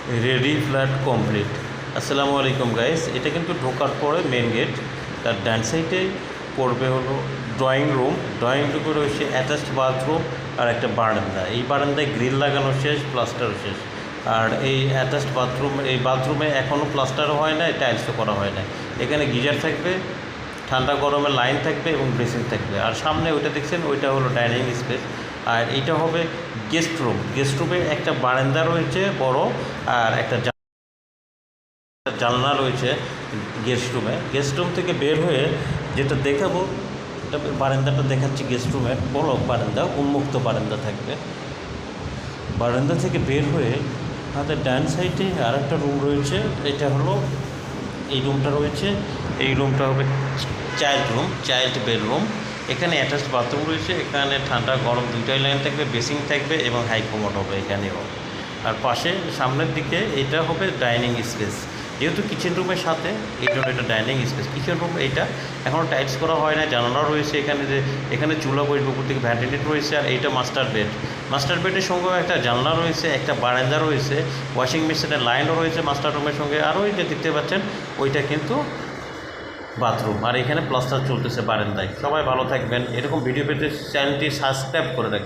Ready flat complete. আসসালামু আলাইকুম guys, এটা কিন্তু ঢোকার পরে মেন গেট, তার ডান সাইডে পড়বে হলো ড্রয়িং রুম রয়েছে অ্যাটাচড বাথরুম আর একটা বারান্দা। এই বারান্দায় গ্রিল লাগানো শেষ, প্লাস্টারও শেষ। আর এই অ্যাটাচড বাথরুমে এখনও প্লাস্টারও হয় না, টাইলসও করা হয় না। এখানে গিজার থাকবে, ঠান্ডা গরমের লাইন থাকবে এবং ড্রেসিং থাকবে। আর সামনে ওইটা দেখছেন, ওইটা হলো ডাইনিং স্পেস। আর এইটা হবে গেস্ট রুমে একটা বারান্দা রয়েছে বড়, আর একটা জানলা রয়েছে গেস্ট রুম থেকে বের হয়ে যেটা দেখাবো, এটা বারান্দাটা দেখাচ্ছি। গেস্ট রুমের বড় বারান্দা, উন্মুক্ত বারান্দা থাকবে। বারান্দা থেকে বের হয়ে আমাদের ডান সাইডে আর একটা রুম রয়েছে, এটা হলো এই রুমটা রয়েছে। এই রুমটা হবে চাইল্ড বেডরুম। এখানে অ্যাটাচড বাথরুম রয়েছে, এখানে ঠান্ডা গরম দুইটাই লাইন থাকবে, বেসিং থাকবে এবং হাই কমোড হবে এখানেও। আর পাশে সামনের দিকে এটা হবে ডাইনিং স্পেস। যেহেতু কিচেন রুমের সাথে, এই জন্য এটা ডাইনিং স্পেস। কিচেন রুম এইটা এখনও টাইলস করা হয় না, জানালা রয়েছে এখানে চুলা বসবে, উপর থেকে ভ্যান্টিলেট রয়েছে। আর এইটা মাস্টার বেডের সঙ্গেও একটা জানলা রয়েছে, একটা বারান্দা রয়েছে, ওয়াশিং মেশিনের লাইনও রয়েছে মাস্টার রুমের সঙ্গে। আর ওই যে দেখতে পাচ্ছেন, ওইটা কিন্তু বাথরুম। আর এখানে প্লাস্টার চলতেছে বারান্দায়। সবাই ভালো থাকবেন, এরকম ভিডিও পেতে চ্যানেলটি সাবস্ক্রাইব করে রাখবেন।